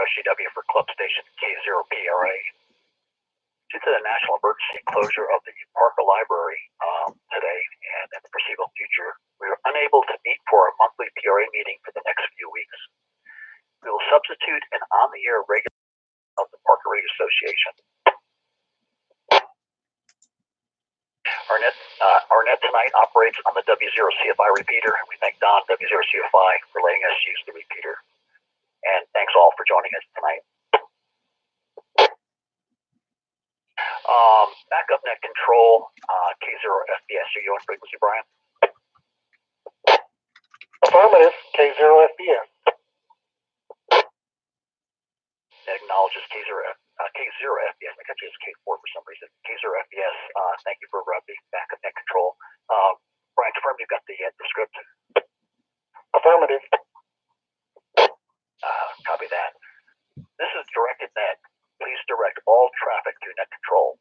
SGW for Club Station K0PRA. Due to the national emergency closure of the Parker Library today and in the foreseeable future, we are unable to meet for a monthly PRA meeting for the next few weeks. We will substitute an on-the-air regular of the Parker Radio Association. Our net tonight operates on the W0CFI repeater. We thank Don W0CFI for letting us use the repeater. And thanks all for joining us tonight. Backup net control, K0FBS. Are you on frequency, Brian? Affirmative, K0FBS. That acknowledges K0FBS. I got you as K4 for some reason. K0FBS, thank you for the backup net control. Brian, confirm you've got the script. Affirmative. Copy that. This is directed net. Please direct all traffic through net control.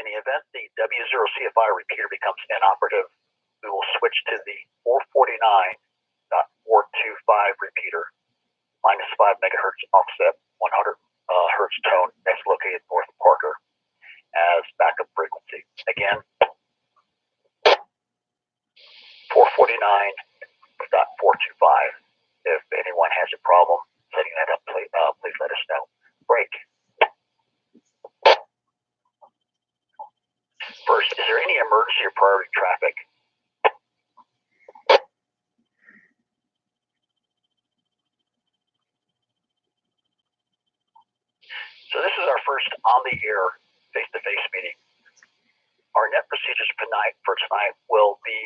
In the event the W0CFI repeater becomes inoperative, we will switch to the 449.425 repeater, -5 megahertz offset, 100 hertz tone, that's located north of Parker, as backup frequency. Again, 449.425. If anyone has a problem setting that up, please let us know. Break. First, is there any emergency or priority traffic? So this is our first on-the-air face-to-face meeting. Our net procedures for tonight will be,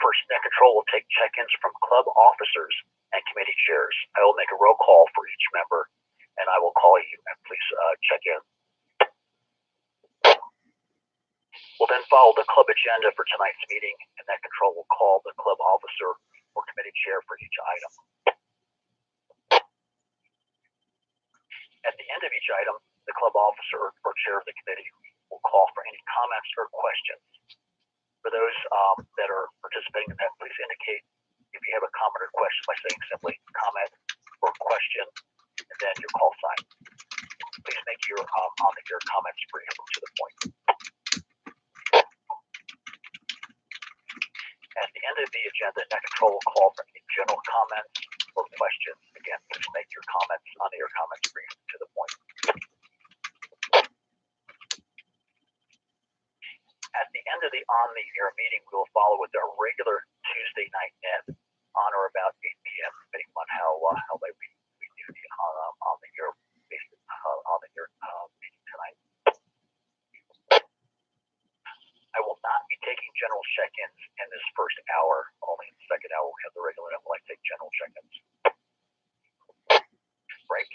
first, net control will take check-ins from club officers and committee chairs. I will make a roll call for each member, and I will call you, and please check in. We'll then follow the club agenda for tonight's meeting, and net control will call the club officer or committee chair for each item. At the end of each item, the club officer or chair of the committee will call for any comments or questions. For those that are participating in that, please indicate if you have a comment or question by saying simply comment or question and then your call sign. Please make your on-the-air comments brief and to the point. At the end of the agenda, net control will call for any general comments or questions. Again, please make your comments on-the-air comments brief to the point. At the end of the on-the-air meeting, we will follow with our regular Tuesday night net on or about 8 p.m., depending on how late we do the on-the-air meeting tonight. I will not be taking general check-ins in this first hour. Only in the second hour we have the regular net. Will I take general check-ins? Break.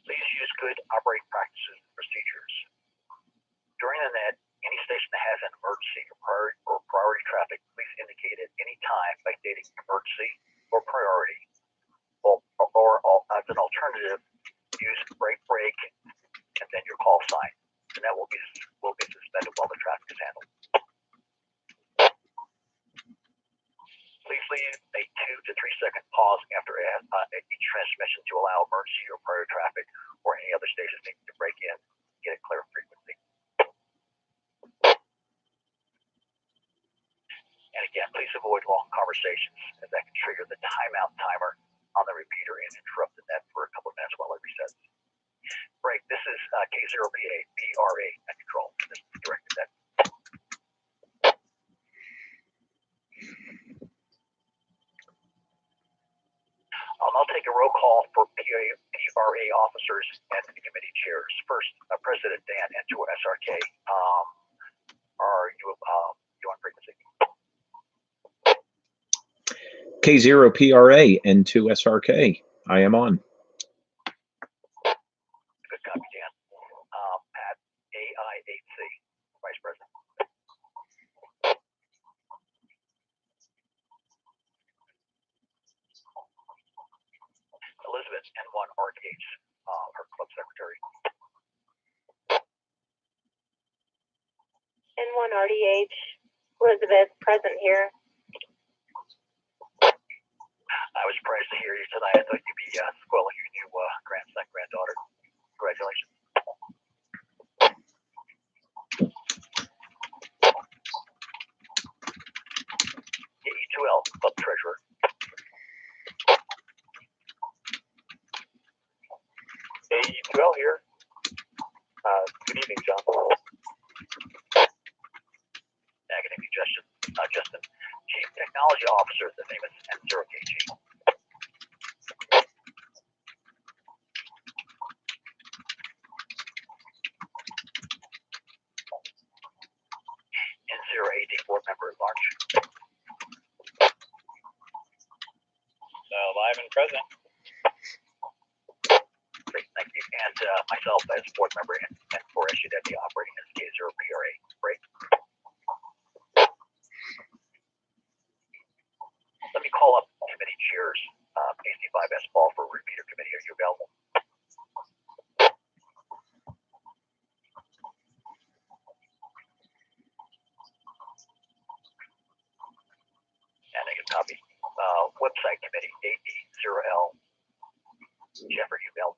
Please use good operating practices and procedures. During the net, any station that has an emergency or priority traffic, please indicate at any time by stating emergency or priority, or as an alternative, use break, and then your call sign, and that will be suspended while the traffic is handled. Please leave a 2 to 3 second pause after each transmission to allow emergency or priority traffic or any other stations to break in, get a clear frequency. And again, please avoid long conversations, as that can trigger the timeout timer on the repeater and interrupt the net for a couple of minutes while it resets. Break. This is K0PRA net control. This is directed net. I'll take a roll call for PRA officers and the committee chairs. First, President Dan, N2 SRK. Are you on frequency? K0PRA, N2 SRK. I am on. Good copy, Dan. Pat, AI8C, Vice President. Elizabeth, N1 RDH, her club secretary. N1 RDH, Elizabeth, present here. to hear you tonight. I thought you'd be spoiling your new grandson, granddaughter. Congratulations. AE2L, Club Treasurer. AE2L here. Good evening, John. Academic Justin. Chief Technology Officer, the famous N0KG. N0AD Board Member at Large. Live and present. Great, thank you. And myself as Board Member and for SUW operating as K0PRA. Great. Let me call up committee chairs. AC5S Paul for repeater committee. Are you available? And I can copy. Website committee, AD0L. Jeff, are you available?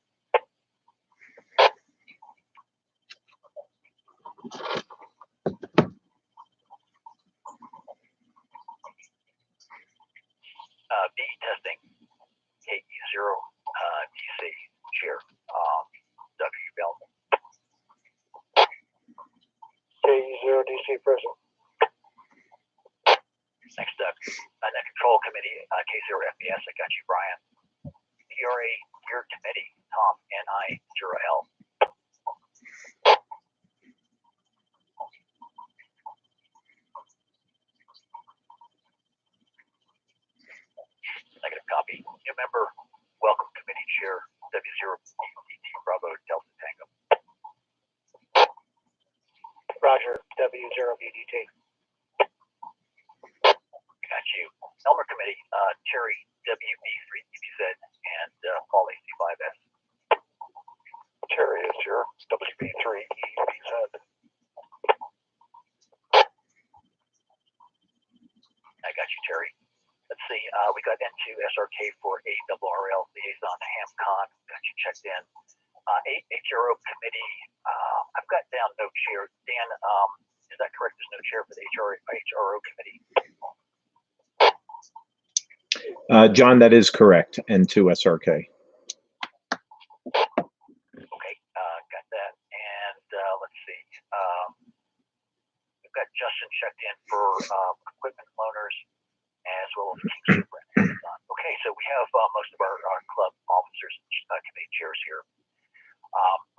B testing, KE0 DC chair. W available. KE0 DC present. Next up, the control committee, K0 FPS. I got you, Brian. PRA your committee, Tom, NI0L. Negative copy. New member, welcome committee chair, W0DT Bravo Delta Tango. Roger, W0BDT. Got you. Elmer committee, Terry WB3EBZ and Paul AC5S. Terry is here, WB3EBZ. I got you, Terry. Let's see. We got N2 SRK for ARRL liaison HamCon. Got you checked in. HRO committee. I've got down no chair. Dan, is that correct? There's no chair for the HRO committee. John, that is correct. N2 SRK. Okay, got that. And let's see. We've got Justin checked in for equipment loaners as well as King Super and Amazon. Okay, so we have most of our club officers and committee chairs here.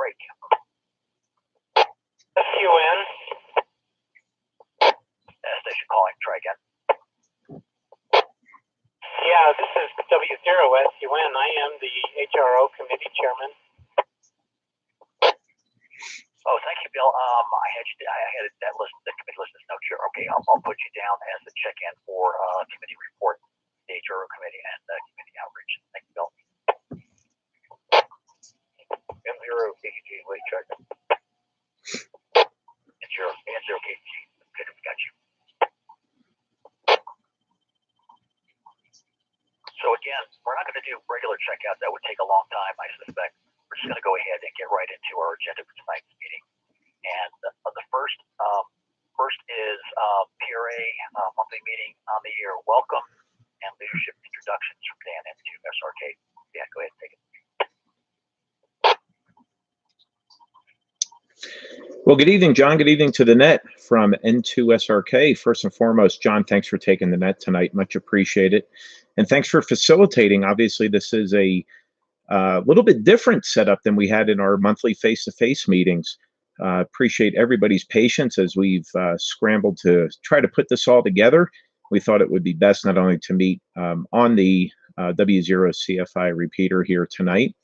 Break. SUN. Station calling. Try again. Yeah, this is W0SUN. I am the HRO committee chairman. Oh, thank you, Bill. I had that list. The committee list is no chair. Okay, I'll put you down as the check-in for committee report, the HRO committee, and committee outreach. Thank you, Bill. N0KG late check. N0KG. Good, we got you. So again, we're not going to do regular checkout. That would take a long time, I suspect. We're just going to go ahead and get right into our agenda for tonight's meeting. And the first is PRA monthly meeting on the year. Welcome and leadership introductions from Dan N2 SRK. Yeah, go ahead and take it. Well, good evening, John. Good evening to the net from N2 SRK. First and foremost, John, thanks for taking the net tonight. Much appreciated. And thanks for facilitating. Obviously, this is a little bit different setup than we had in our monthly face-to-face meetings. Appreciate everybody's patience as we've scrambled to try to put this all together. We thought it would be best not only to meet on the W0 CFI repeater here tonight,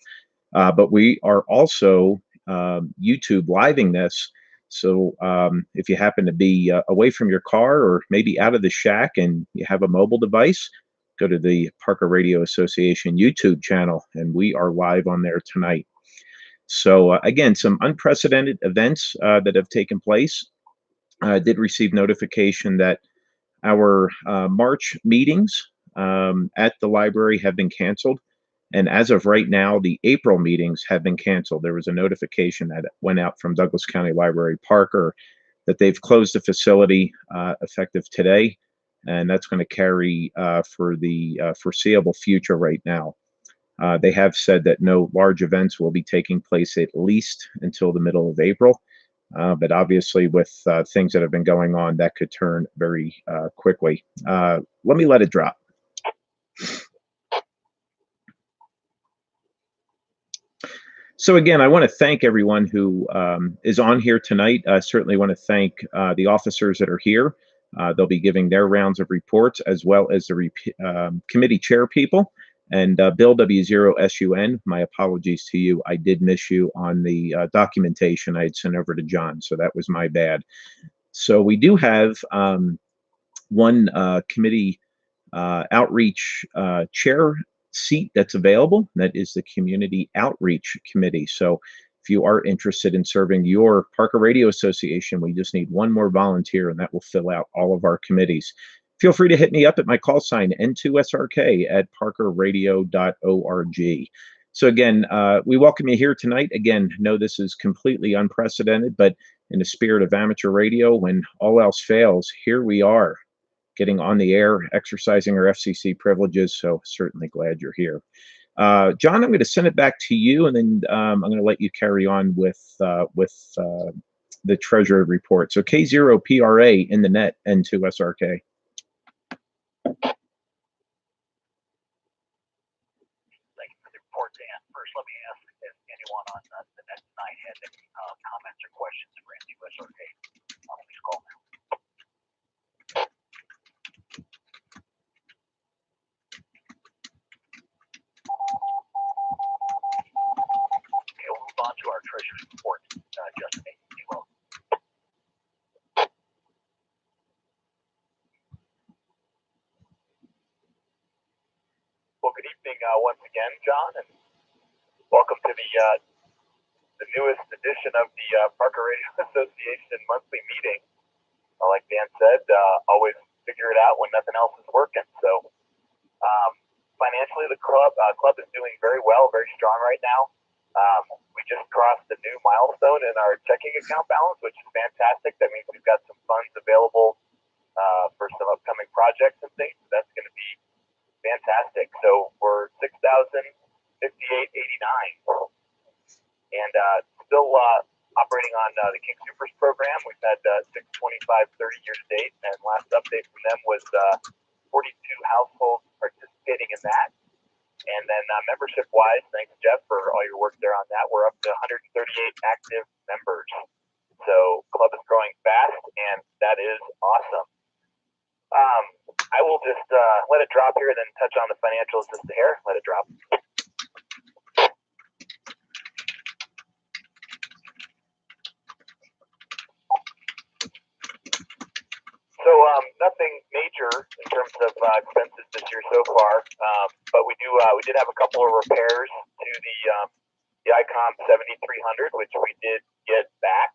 but we are also YouTube living this. So if you happen to be away from your car or maybe out of the shack and you have a mobile device, go to the Parker Radio Association YouTube channel, and we are live on there tonight. So again, some unprecedented events that have taken place. I did receive notification that our March meetings at the library have been canceled. And as of right now, the April meetings have been canceled. There was a notification that went out from Douglas County Library Parker that they've closed the facility effective today. And that's going to carry for the foreseeable future right now. They have said that no large events will be taking place at least until the middle of April. But obviously, with things that have been going on, that could turn very quickly. Let me let it drop. So again, I want to thank everyone who is on here tonight. I certainly want to thank the officers that are here. They'll be giving their rounds of reports, as well as the committee chair people. And Bill W0SUN, my apologies to you. I did miss you on the documentation I had sent over to John, so that was my bad. So we do have one committee outreach chair seat that's available. That is the Community Outreach Committee. So if you are interested in serving your Parker Radio Association, we just need one more volunteer, and that will fill out all of our committees. Feel free to hit me up at my call sign, N2SRK at parkerradio.org. So again, we welcome you here tonight. Again, know this is completely unprecedented, but in the spirit of amateur radio, when all else fails, here we are, getting on the air, exercising our FCC privileges. So certainly glad you're here. John, I'm going to send it back to you, and then I'm going to let you carry on with the Treasury report. So K0PRA in the net, N2SRK. Thank you for the report, Dan. First, let me ask if anyone on the net tonight has any comments or questions for N2SRK. Please call now. Okay, we'll move on to our Treasury report. Justin, you will. Well, good evening once again, John, and welcome to the newest edition of the Parker Radio Association monthly meeting. Like Dan said, always figure it out when nothing else is working. So financially, the club is doing very well, very strong right now. We just crossed a new milestone in our checking account balance, which is fantastic. That means we've got some funds available for some upcoming projects and things. So that's going to be fantastic. So we're $6,058.89, and still operating on the King Supers program. We've had 625.30 year to date, and last update from them was 42 households participating in that. And then membership-wise, thanks Jeff for all your work there on that. We're up to 138 active members. So club is growing fast, and that is awesome. I will just let it drop here, then touch on the financials just a hair. Let it drop. So nothing major in terms of expenses this year so far, but we did have a couple of repairs to the ICOM 7300, which we did get back,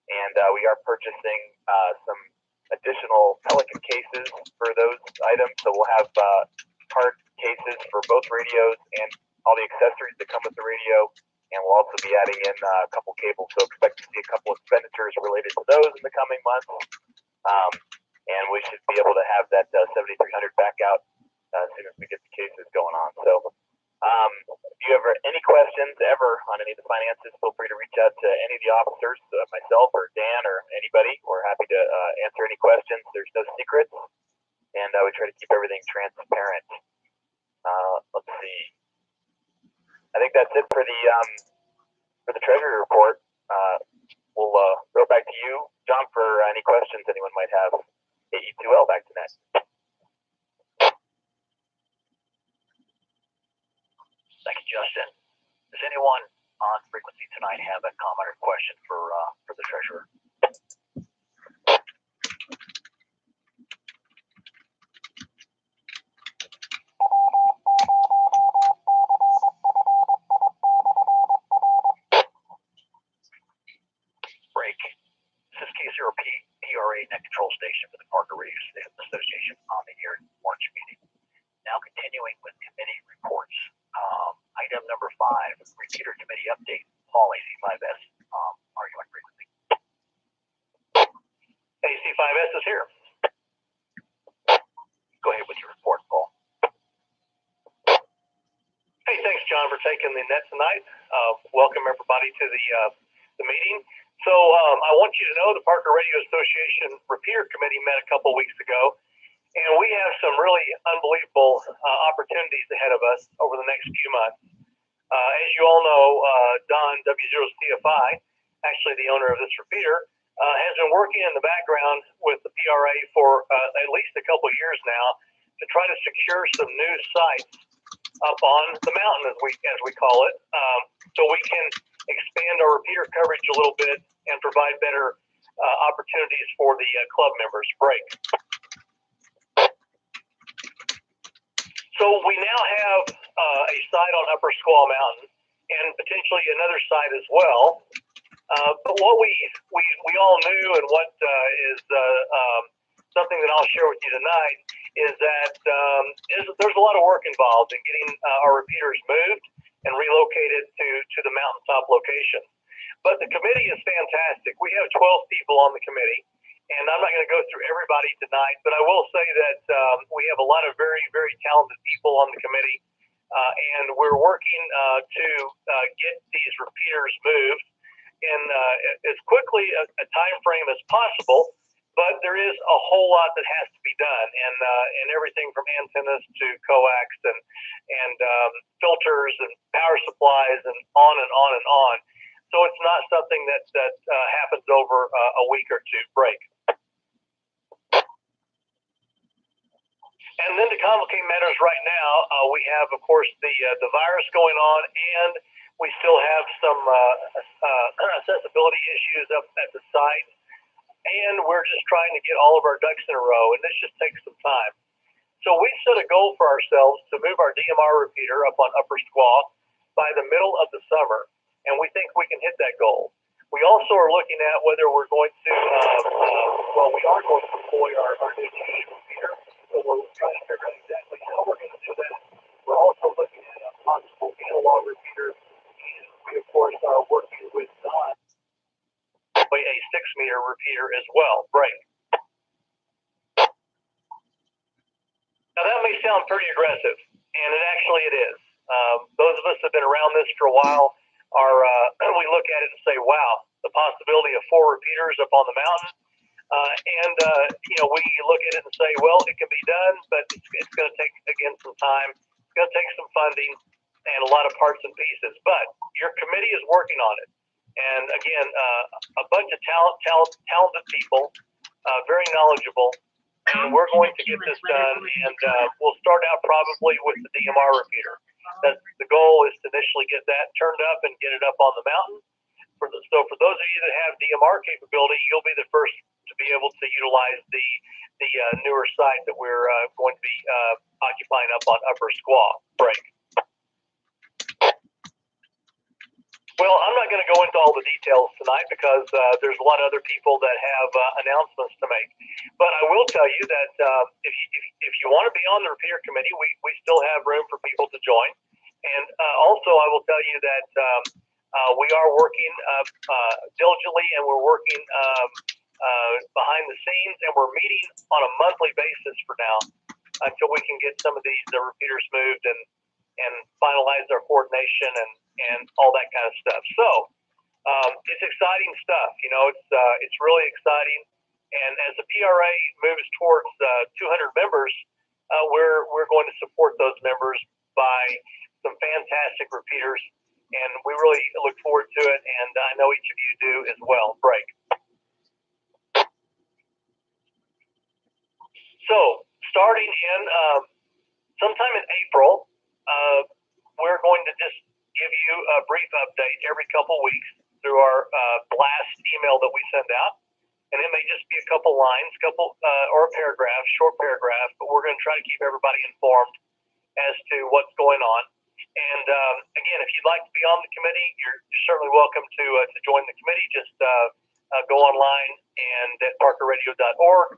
and we are purchasing some additional Pelican cases for those items. So we'll have hard cases for both radios and all the accessories that come with the radio, and we'll also be adding in a couple cables. So expect to see a couple expenditures related to those in the coming months, and we should be able to have that 7300 back out as soon as we get the cases going on. So if you ever any questions ever on any of the finances, feel free to reach out to any of the officers, myself or Dan or anybody. We're happy to answer any questions. There's no secrets, and we try to keep everything transparent. Let's see. I think that's it for the Treasury report. We'll throw it back to you, John, for any questions anyone might have. AE2L, back to net. Thank you, Justin. Does anyone on frequency tonight have a comment or question for the treasurer? Break. This is K0PRA net control station for the Parker Radio Association on the air March meeting. continuing with committee reports. Item number 5, repeater committee update. Paul, AC5S, are you agree with me? AC5S is here. Go ahead with your report, Paul. Hey, thanks, John, for taking the net tonight. Welcome everybody to the meeting. So I want you to know the Parker Radio Association Repeater Committee met a couple weeks ago, and we have some really unbelievable opportunities ahead of us over the next few months. As you all know, Don W0CFI, actually the owner of this repeater, has been working in the background with the PRA for at least a couple years now to try to secure some new sites up on the mountain, as we call it, so we can expand our repeater coverage a little bit and provide better opportunities for the club members. Break. So we now have a site on Upper Squaw Mountain and potentially another site as well. But what we all knew, and what is something that I'll share with you tonight, is that there's a lot of work involved in getting our repeaters moved and relocated to the mountaintop location. But the committee is fantastic. We have 12 people on the committee, and I'm not going to go through everybody tonight, but I will say that we have a lot of very, very talented people on the committee, and we're working to get these repeaters moved in as quickly a time frame as possible. But there is a whole lot that has to be done, and everything from antennas to coax and filters and power supplies and on and on and on. So it's not something that happens over a week or two. Break. And then to complicate matters right now, we have, of course, the virus going on, and we still have some accessibility issues up at the site. And we're just trying to get all of our ducks in a row, and this just takes some time. So we set a goal for ourselves to move our DMR repeater up on Upper Squaw by the middle of the summer, and we think we can hit that goal. We also are looking at whether we're going to, we are going to deploy our new repeater, so we're trying to figure out exactly how we're going to do that. We're also looking at a possible analog repeater, and we, of course, are working with Don, a 6-meter repeater as well. Break. Now that may sound pretty aggressive, and it is. Those of us that have been around this for a while we look at it and say, wow, the possibility of 4 repeaters up on the mountain. We look at it and say, well, it can be done, but it's going to take, again, some time. It's going to take some funding and a lot of parts and pieces. But your committee is working on it. And again, a bunch of talented people, very knowledgeable, and we're going to get this done. And we'll start out probably with the DMR repeater. The goal is to initially get that turned up and get it up on the mountain. So for those of you that have DMR capability, you'll be the first to be able to utilize the newer site that we're going to be occupying up on Upper Squaw. Break. Well, I'm not going to go into all the details tonight because there's a lot of other people that have announcements to make. But I will tell you that if you want to be on the repeater committee, we still have room for people to join. And also, I will tell you that we are working diligently, and we're working behind the scenes, and we're meeting on a monthly basis for now until we can get some of these repeaters moved and finalize our coordination and all that kind of stuff. So it's exciting stuff. It's really exciting. And as the PRA moves towards 200 members, we're going to support those members by some fantastic repeaters, and we really look forward to it. And I know each of you do as well. Break. So starting in sometime in April, we're going to just give you a brief update every couple weeks through our blast email that we send out. And it may just be a couple lines, or a paragraph, short paragraph, but we're going to try to keep everybody informed as to what's going on. And again, if you'd like to be on the committee, you're certainly welcome to join the committee. Just go online and at parkerradio.org,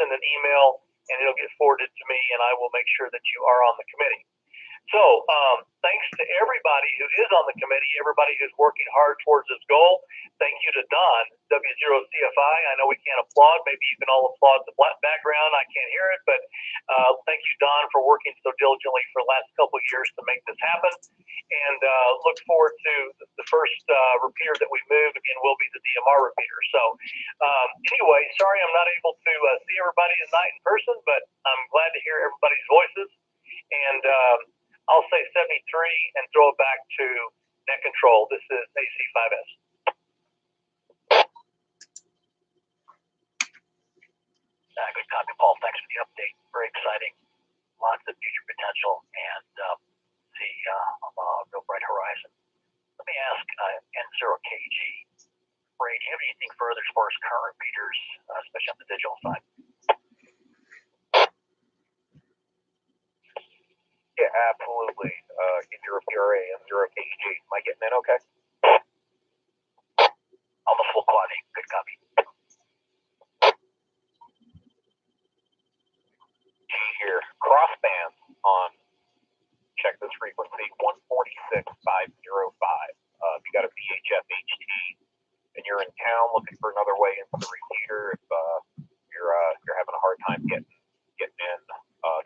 send an email, and it'll get forwarded to me, and I will make sure that you are on the committee. So, thanks to everybody who is on the committee, everybody who's working hard towards this goal. Thank you to Don, W0CFI. I know we can't applaud. Maybe you can all applaud the black background. I can't hear it, but thank you, Don, for working so diligently for the last couple of years to make this happen. And look forward to the first repeater that we move, again, will be the DMR repeater. So anyway, sorry I'm not able to see everybody tonight in person, but I'm glad to hear everybody's voices. And I'll say 73 and throw it back to net control. This is AC5S. Good copy, Paul. Thanks for the update. Very exciting. Lots of future potential and see a real bright horizon. Let me ask N0KG, Ray, do you have anything further as far as current repeaters, especially on the digital side? Yeah, absolutely. N0PRA, N0KG. Am I getting in okay? Almost full quality. Good copy. G here. Crossband on, check this frequency, 146.505. If you got a VHF HT and you're in town looking for another way into the repeater, if you're having a hard time getting in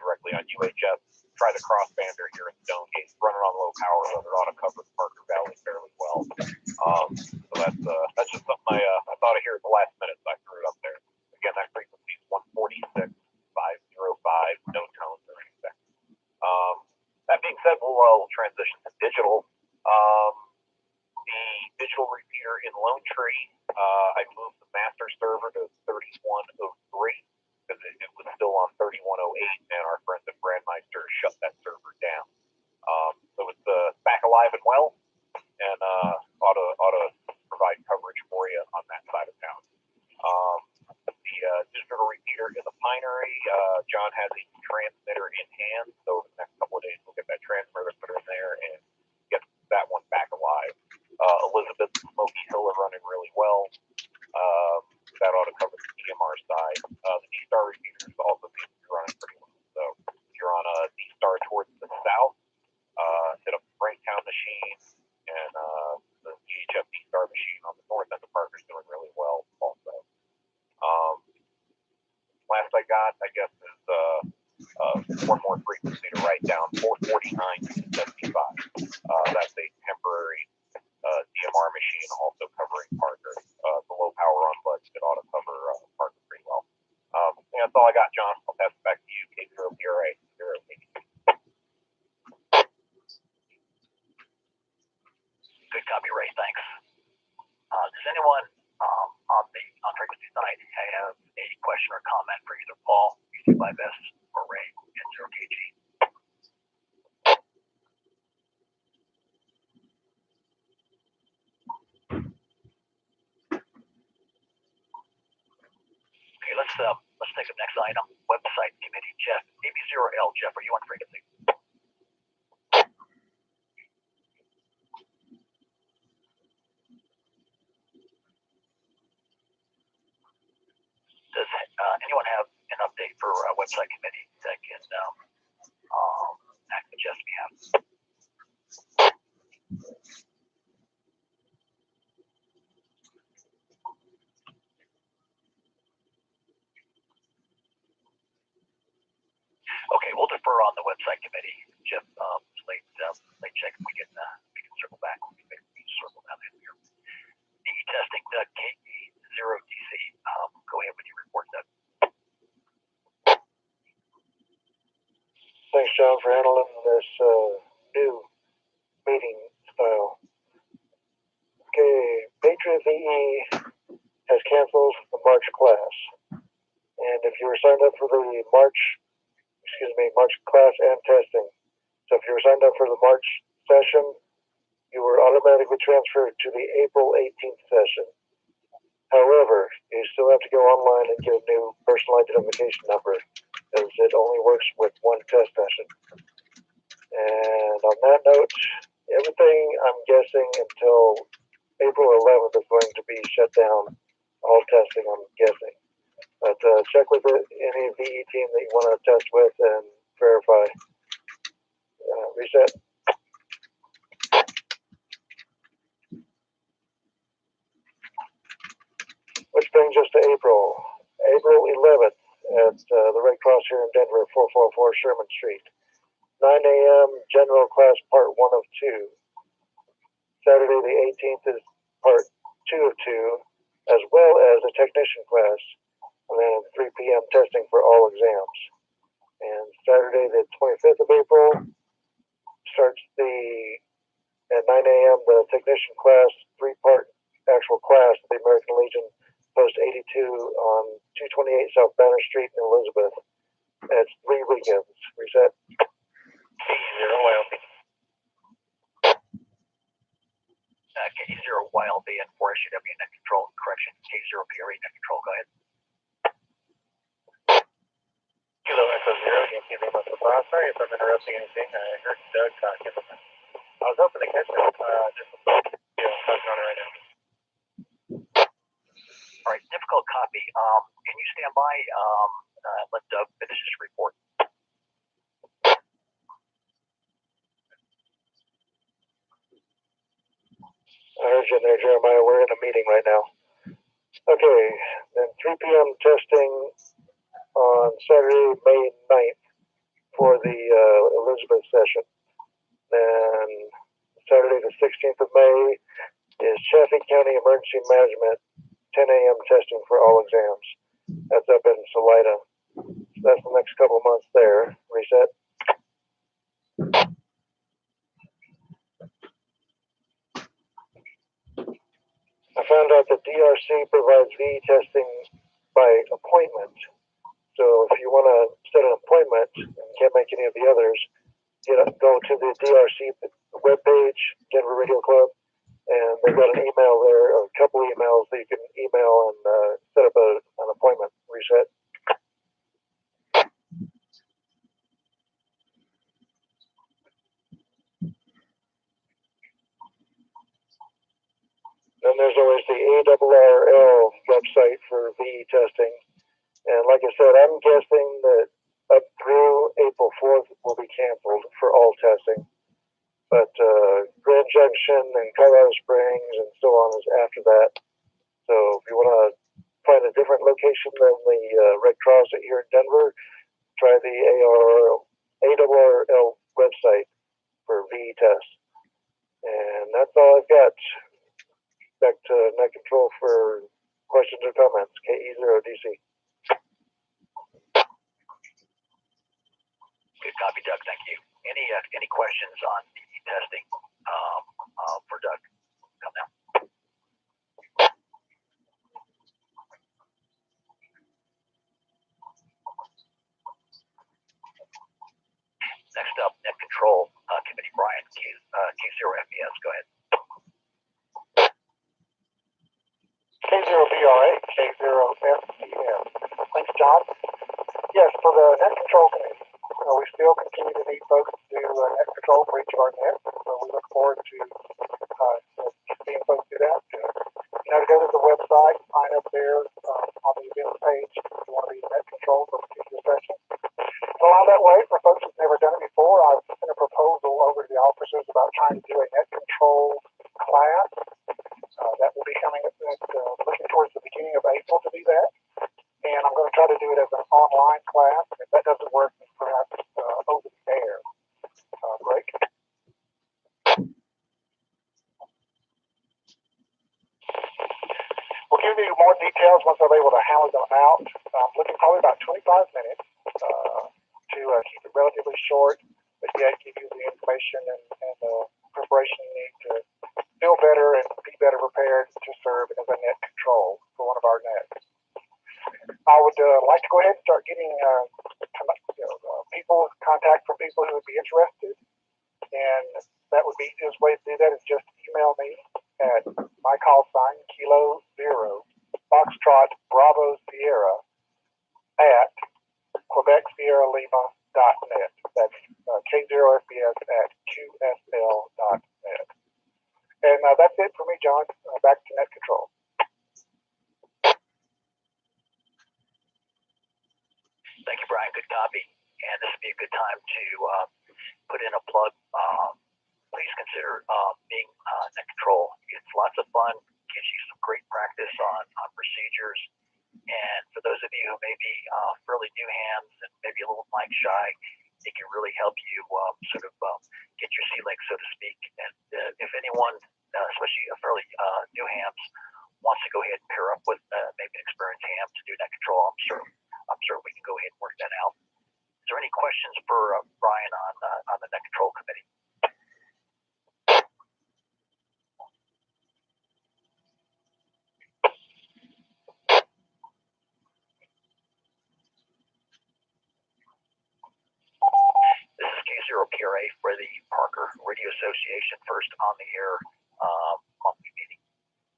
directly on UHF, try the crossbander here in Stonegate. Run it on low power, so it ought to cover the Parker Valley fairly well. So that's just something I thought of here at the last minute, so I threw it up there. Again, that frequency is 146.505, no tones or anything. That being said, we'll transition to digital. The digital repeater in Lone Tree, I moved the master server to 3103 because it was still on 3108, and our friends at Brandmeister shut that server down. So it's back alive and well, and ought to provide coverage for you on that side of town. The digital repeater in the Pinery, John has a transmitter in hand, so the next couple of days we'll get that transmitter put in there and get that one back alive. Elizabeth and Smoky Hill are running really well. That ought to cover the DMR side. The D-Star repeaters also seem to be running pretty well. So if you're on a D-Star towards the south, hit up the Breakdown machine, and the VHF D-Star machine on the north end of Parker's doing really well also. Last I got, I guess, is one more frequency to write down, 449.75. That's a temporary DMR machine, also covering Parker. The low power on budget, it ought to cover Parker pretty well. And that's all I got, John. I'll pass it back to you, K0PRA. Good copy, Ray. Thanks. Does anyone on frequency side have a question or comment for either Paul, AC5S, or Ray, N0KG? Okay, let's take the next item. Website committee, Jeff, AB0L. Jeff, are you on frequency? Does anyone have an update for website committee that can act on Jeff's behalf? Okay, we'll defer on the website committee. Jeff, late check. We can circle back. We can circle down here. DE testing, KE0DC. Go ahead with your report, Doug. Thanks, John, for handling this new meeting style. Okay, Patriot VE has canceled the March class. And if you were signed up for the March class and testing, so if you were signed up for the March session, you were automatically transferred to the April 18th session. However, you still have to go online and get a new personal identification number, as it only works with one test session. And on that note, everything I'm guessing until April 11th is going to be shut down. All testing, I'm guessing. But check with any VE team that you want to test with and verify. Reset. Which brings us to April. April 11th at the Red Cross here in Denver, 444 Sherman Street. 9 a.m. General Class Part 1 of 2. Saturday the 18th is Part 2 of 2, as well as a technician class. And then 3 p.m. testing for all exams. And Saturday the 25th of April starts at 9 a.m. the technician class, 3-part actual class at the American Legion Post 82 on 228 South Banner Street in Elizabeth. That's 3 weekends. Reset. K0YLB. K0YLB and 4SUW net control. Correction. K0PRE net control. Go ahead. Kilo Echo Zero, Yankee Lima Papa. Sorry if I'm interrupting anything. I heard Doug talking. I was hoping to catch him. Just talking on it right now. All right, difficult copy. Can you stand by? Let Doug finish his report. I heard you in there, Jeremiah. We're in a meeting right now. Okay, then 3 p.m. testing on Saturday, May 9th for the Elizabeth session. Then Saturday the 16th of May is Chaffee County Emergency Management, 10 a.m. testing for all exams. That's up in Salida. So that's the next couple of months there. Reset. I found out that DRC provides VE testing by appointment. So if you want to set an appointment and can't make any of the others, go to the DRC webpage, Denver Radio Club, and they've got an email there, a couple emails that you can email and set up an appointment. Reset. Then there's always the ARRL website for VE testing. And like I said, I'm guessing that up through April 4th will be canceled for all testing. But Grand Junction and Colorado Springs and so on is after that. So if you want to find a different location than the Red Cross here in Denver, try the ARRL website for VE tests. And that's all I've got. Back to net control for questions or comments. KE0DC. Good copy, Doug. Thank you. Any questions on the testing for Doug? Come now. Next up, net control committee. Brian, K0FBS. Go ahead. K0BRA, K0FBS. Thanks, John. Yes, for the net control committee, we still continue to need folks to do net control for each of our nets. So we look forward to seeing folks do that. To go to the website, sign up there on the events page if you want to be net control for a particular session. So along that way, for folks who've never done it before, I've sent a proposal over to the officers about trying to do a net control class. That will be coming up looking towards the beginning of April to do that. And I'm going to try to do it as an online class. If that doesn't work, perhaps over the air. Break. We'll give you more details once I'm able to hammer them out. I'm looking probably about 25 minutes to keep it relatively short, but yet give you the information and preparation you need to feel better and be better prepared to serve as a net control for one of our nets. I would like to go ahead and start getting contact from people who would be interested, and that would be the easiest way to do that is just email me at my call sign Kilo 0 Foxtrot Bravo Sierra at QuebecSierraLima.net. That's K0FBS at QSL.net. And that's it for me, John. Back to net control. Thank you, Brian. Good copy. And this would be a good time to put in a plug control. It's lots of fun, gives you some great practice on procedures. And for those of you who may be fairly new hams and maybe a little mic shy, it can really help you get your sea legs, so to speak. And if anyone, especially a fairly new hams, wants to go ahead and pair up with maybe an experienced ham to do neck control, I'm sure we can go ahead and work that out. Is there any questions for Brian on the neck control committee? This is K0PRA for the Parker Radio Association, first on the air monthly meeting.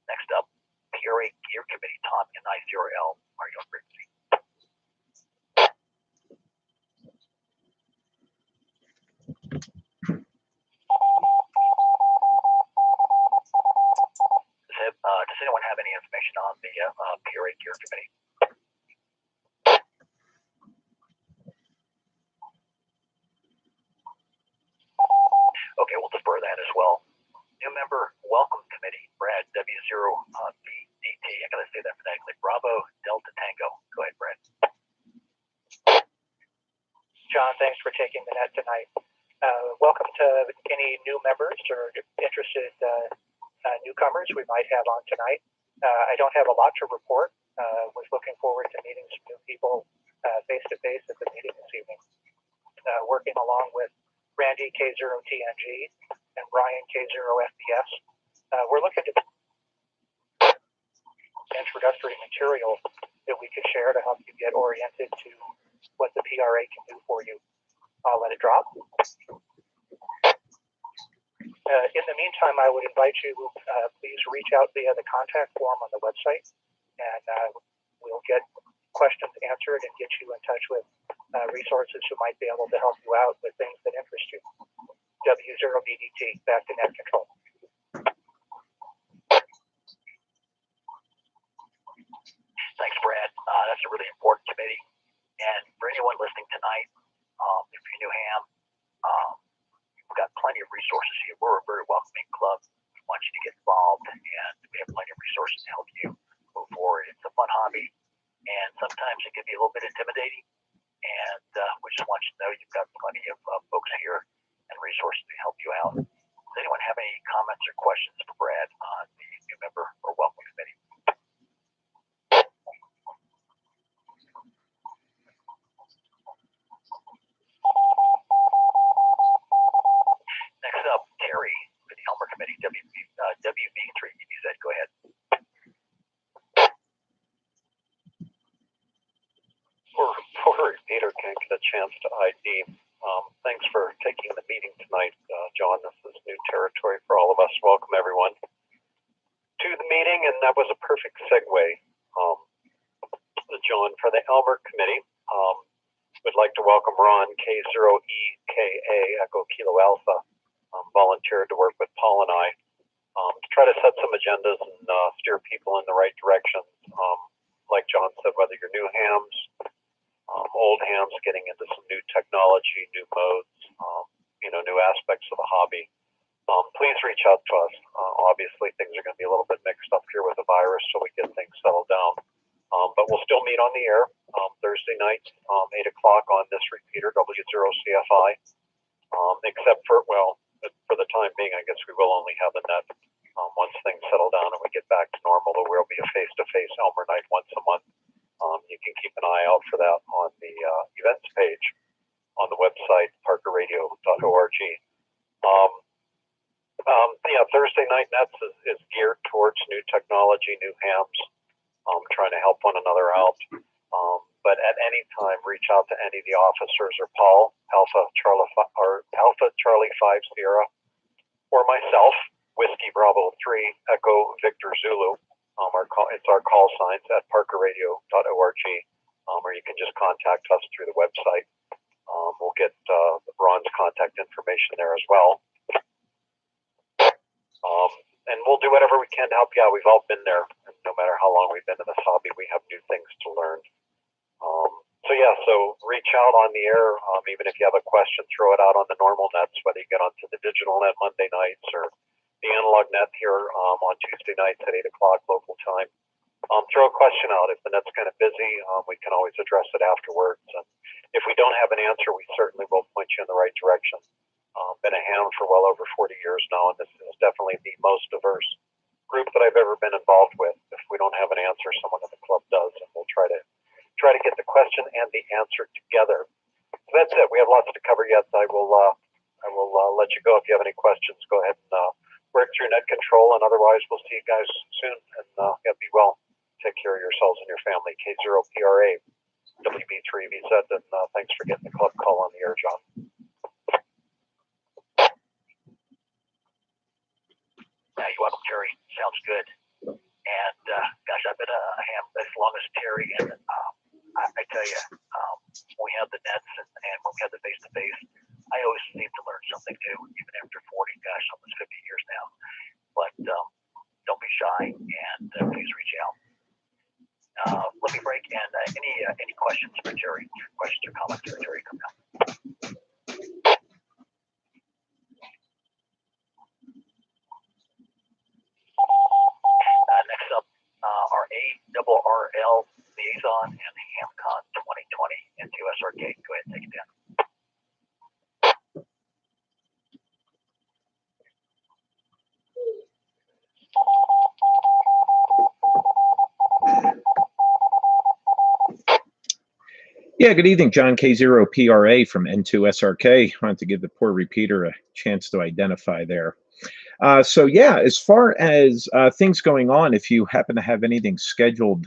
Next up, PRA Gear Committee, Tom and I0L. Are you on frequency? Does anyone have any information on the PRA Gear Committee? Okay, we'll defer that as well. New member welcome committee, Brad W0BDT. I gotta say that phonetically. Bravo Delta Tango. Go ahead, Brad. John, thanks for taking the net tonight. Welcome to any new members or interested newcomers we might have on tonight. I don't have a lot to report. Was looking forward to meeting some new people face to face at the meeting this evening. Working along with Randy K0TNG and Brian K0FBS. We're looking to introductory material that we could share to help you get oriented to what the PRA can do for you. I'll let it drop. In the meantime, I would invite you, please reach out via the contact form on the website, and we'll get questions answered and get you in touch with resources who might be able to help you out with things that interest you. W0BDT, back to net control. Thanks, Brad. That's a really important committee. And for anyone listening tonight, if you're new ham, we've got plenty of resources here. We're a very welcoming club. We want you to get involved, and we have plenty of resources to help you move forward. It's a fun hobby, and sometimes it can be a little bit intimidating. And we just want you to know you've got plenty of folks here and resources to help you out. Does anyone have any comments or questions for Brad on the new member or welcome committee? Next up, Terry for the Elmer Committee, WB3EBZ. Go ahead. Before Peter can get a chance to ID, thanks for taking the meeting tonight, John. This is new territory for all of us. Welcome everyone to the meeting, and that was a perfect segue, John, for the Elmer Committee. Would like to welcome Ron K0EKA Echo Kilo Alpha. Volunteered to work with Paul and I to try to set some agendas and steer people in the right direction. Like John said, whether you're new hams, old hams getting into some new technology, new modes, new aspects of the hobby, please reach out to us. Obviously, things are going to be a little bit mixed up here with the virus, so we get things settled down. But we'll still meet on the air Thursday night, 8 o'clock on this repeater, W0CFI. Except for the time being, I guess we will only have the net once things settle down and we get back to normal. There will be a face-to-face Elmer night once a month. You can keep an eye out for that on the events page on the website, parkerradio.org. Thursday night nets is geared towards new technology, new hams, trying to help one another out. But at any time, reach out to any of the officers or Paul, Alpha Charlie 5 Sierra, or myself, Whiskey Bravo 3 Echo Victor Zulu. It's our call signs at parkerradio.org, or you can just contact us through the website. We'll get Ron's contact information there as well. And we'll do whatever we can to help you out. We've all been there. And no matter how long we've been in this hobby, we have new things to learn. So reach out on the air. Even if you have a question, throw it out on the normal nets, whether you get onto the digital net Monday nights or the analog net here on Tuesday nights at 8 o'clock local time. Throw a question out. If the net's kind of busy, we can always address it afterwards. And if we don't have an answer, we certainly will point you in the right direction. Been a ham for well over 40 years now, and this is definitely the most diverse group that I've ever been involved with. If we don't have an answer, someone in the club does, and we'll try to get the question and the answer together. So that's it. We have lots to cover yet. I will let you go. If you have any questions, go ahead and work through net control, and otherwise we'll see you guys soon. And be well. Take care of yourselves and your family. K0PRA, WB3VZ, and thanks for getting the club call on the air, John. Yeah, you're welcome, Terry. Sounds good. And gosh, I've been a ham as long as Terry, and I tell you, when we have the nets and when we have the face-to-face, I always seem to learn something new, even after 40, gosh, almost 50 years now. But don't be shy, and please reach out. Let me break, and any questions for Terry? Questions or comments for Terry? Come down. Next up, our ARRL liaison and HamCon 2020 and USRK. Go ahead and take it down. Yeah, good evening, John K0PRA from N2SRK. I wanted to give the poor repeater a chance to identify there. So yeah, as far as things going on, if you happen to have anything scheduled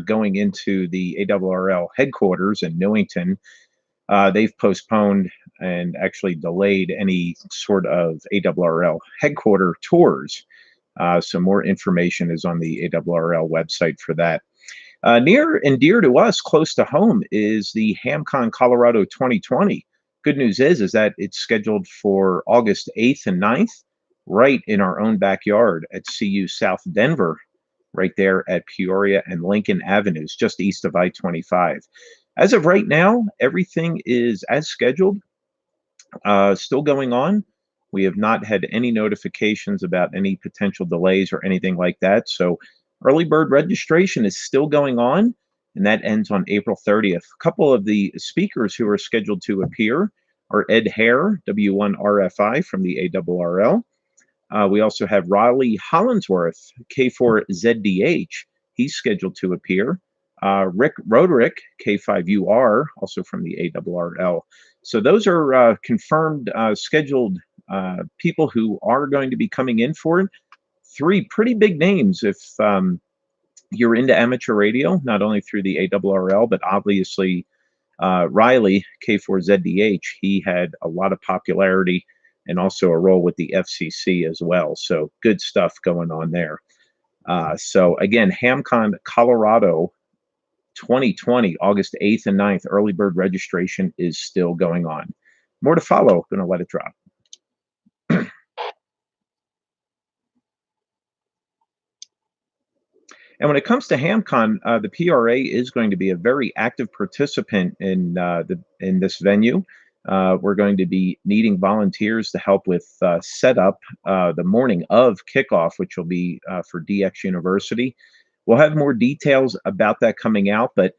going into the ARRL headquarters in Newington, they've postponed and actually delayed any sort of ARRL headquarter tours. So more information is on the ARRL website for that. Near and dear to us, close to home, is the HamCon Colorado 2020. Good news is that it's scheduled for August 8th and 9th, right in our own backyard at CU South Denver, right there at Peoria and Lincoln Avenues, just east of I-25. As of right now, everything is as scheduled, still going on. We have not had any notifications about any potential delays or anything like that. So early bird registration is still going on, and that ends on April 30th. A couple of the speakers who are scheduled to appear are Ed Hare, W1RFI from the ARRL. We also have Raleigh Hollinsworth, K4ZDH. He's scheduled to appear. Rick Roderick, K5UR, also from the ARRL. So those are confirmed scheduled people who are going to be coming in for it. Three pretty big names if you're into amateur radio, not only through the ARRL, but obviously Riley, K4ZDH, he had a lot of popularity and also a role with the FCC as well. So good stuff going on there. So again, HamCon Colorado 2020, August 8th and 9th, early bird registration is still going on. More to follow, going to let it drop. And when it comes to HamCon, the PRA is going to be a very active participant in this venue. We're going to be needing volunteers to help with setup the morning of kickoff, which will be for DX University. We'll have more details about that coming out, but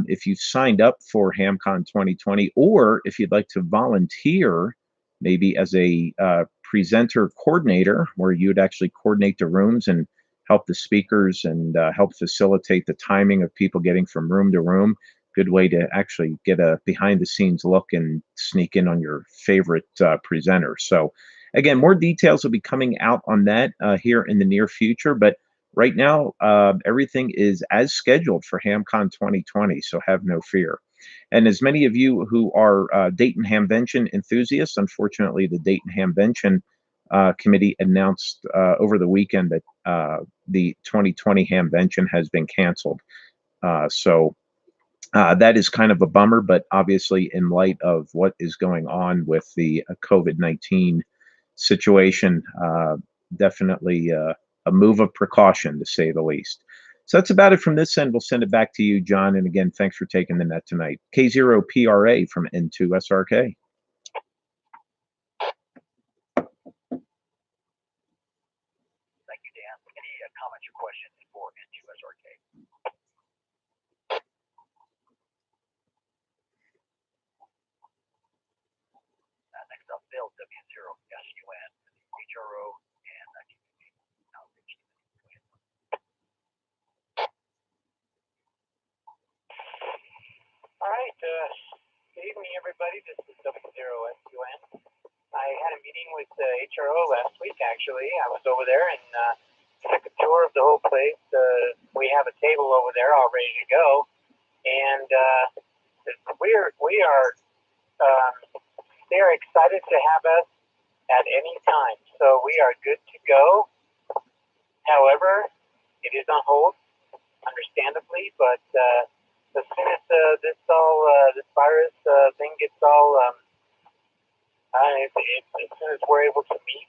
if you've signed up for HamCon 2020, or if you'd like to volunteer, maybe as a presenter coordinator, where you'd actually coordinate the rooms and help the speakers and help facilitate the timing of people getting from room to room. Good way to actually get a behind-the-scenes look and sneak in on your favorite presenter. So again, more details will be coming out on that here in the near future, but right now, everything is as scheduled for HamCon 2020, so have no fear. And as many of you who are Dayton Hamvention enthusiasts, unfortunately, the Dayton Hamvention committee announced over the weekend that the 2020 Hamvention has been canceled. So that is kind of a bummer, but obviously in light of what is going on with the COVID-19 situation, definitely a move of precaution, to say the least. So that's about it from this end. We'll send it back to you, John. And again, thanks for taking the net tonight. K0PRA from N2SRK. you, Dan. Any comments or questions for N2SRK? Next up, Bill, W0SUN, HRO, and community outreach. All right. Good evening, everybody. This is W0SUN. I had a meeting with the HRO last week, actually. I was over there and took a tour of the whole place. We have a table over there all ready to go. And they're excited to have us at any time. So we are good to go. However, it is on hold, understandably, but as soon as this virus thing gets all, as soon as we're able to meet,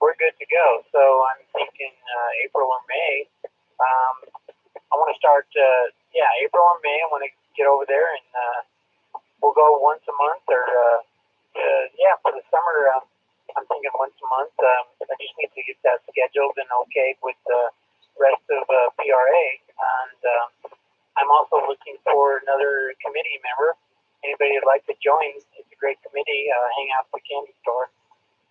we're good to go. So I'm thinking April or May. I want to start, April or May. I want to get over there and we'll go once a month or, for the summer. I'm thinking once a month. I just need to get that scheduled and okay with the rest of PRA. And I'm also looking for another committee member. Anybody would like to join? It's a great committee. Hang out at the candy store.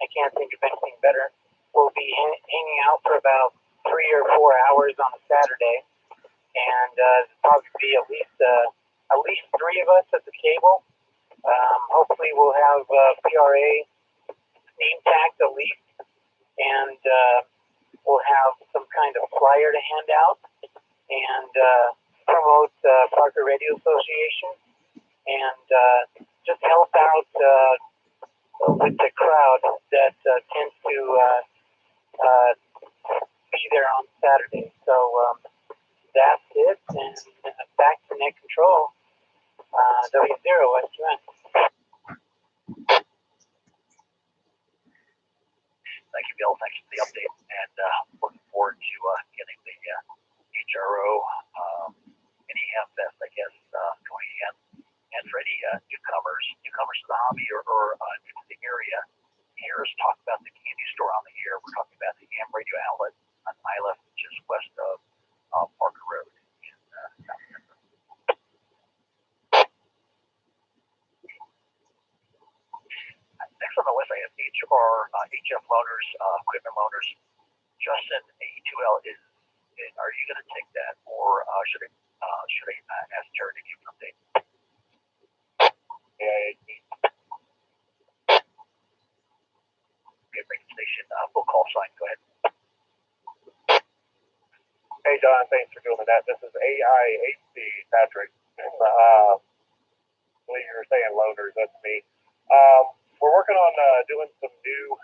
I can't think of anything better. We'll be hanging out for about 3 or 4 hours on a Saturday, and probably be at least 3 of us at the table. Hopefully, we'll have PRA name tags at least, and we'll have some kind of flyer to hand out and promote Parker Radio Association and just help out with the crowd that tends to be there on Saturday. So that's it, and back to net control. W0SUN. Thank you, Bill. Thanks for the update, and looking forward to getting the HRO mini hamfest, I guess, going in. And for any newcomers to the hobby or new to the area, hear us talk about the candy store on the air. We're talking about the AM radio outlet on Isla, which is west of Parker Road in South Denver. Next on the list, I have HF loaners, equipment loaners. Justin, A2L are you going to take that, or should I ask Terry to give an update? Okay, radio station, full call sign. Go ahead. Hey, John, thanks for doing that. This is AIHC, Patrick. Believe you were saying loaners, that's me. We're working on doing some new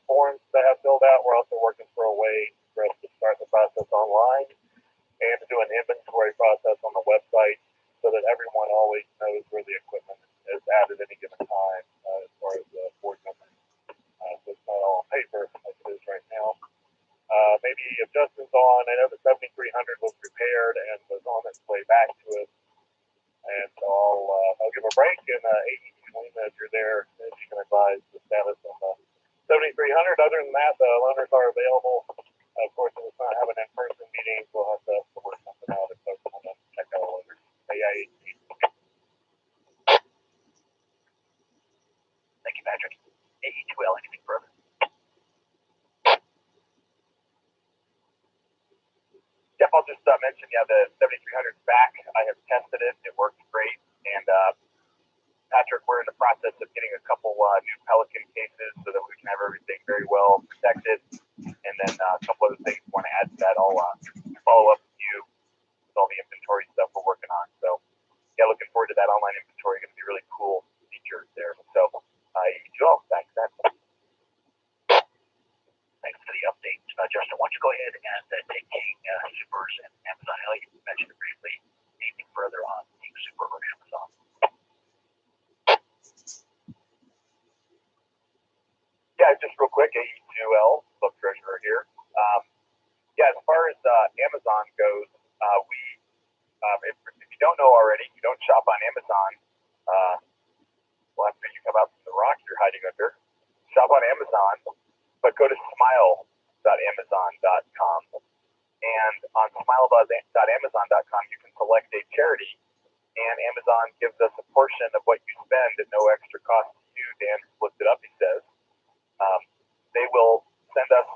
forms that have filled out. We're also working for a way for us to start the process online and to do an inventory process on the website so that everyone always knows where the equipment is at any given time as far as the board members. So it's not all on paper like it is right now. Maybe if Justin's on, I know the 7300 was prepared and was on its way back to us. And so I'll give a break, and if you're there, if you can advise the status on the 7300. Other than that, the loaners are available. Of course, if it's not having in-person meetings, we'll have to work something out if folks want to check out loaners. Thank you, Patrick. AE2L, anything further? Jeff, I'll just mention, the 7300's back. I have tested it. It works great. And Patrick, we're in the process of getting a couple new Pelican cases so that we can have everything very well protected. And then a couple other things we want to add to that. I'll follow up with you with all the inventory stuff we're working on. So, looking forward to that online inventory. Going to be really cool features there. So, AE2L, back to that. Thanks for the update. Justin, why don't you go ahead and take King Supers and Amazon? I know you mentioned it briefly. Anything further on King Super or Amazon? Yeah, just real quick, AE2L, book treasurer here. As far as Amazon goes, if you don't know already, you don't shop on Amazon. Well, after you come out from the rock you're hiding under, shop on Amazon, but go to Smile smilebuzz.amazon.com. And on smilebuzz.amazon.com, you can select a charity, and Amazon gives us a portion of what you spend at no extra cost to you. Dan looked it up, he says. They will send us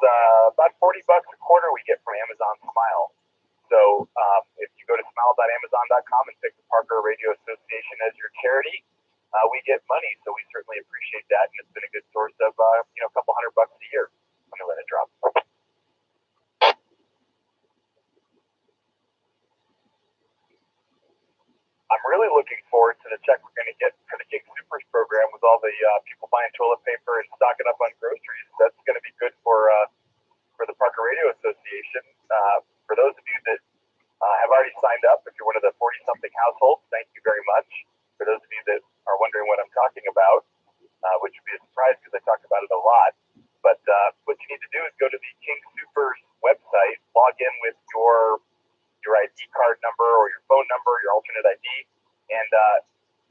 about $40 a quarter we get from Amazon Smile. So if you go to smile.amazon.com and pick the Parker Radio Association as your charity, we get money. So we certainly appreciate that, and it's been a good source of a couple $100 a year. Let me let it drop. I'm really looking forward to the check we're going to get for the King Supers program with all the people buying toilet paper and stocking up on groceries. That's going to be good for the Parker Radio Association. For those of you that have already signed up, if you're one of the 40-something households, thank you very much. For those of you that are wondering what I'm talking about, which would be a surprise because I talk about it a lot, but what you need to do is go to the King Supers website, log in with your ID card number or your phone number, your alternate ID, and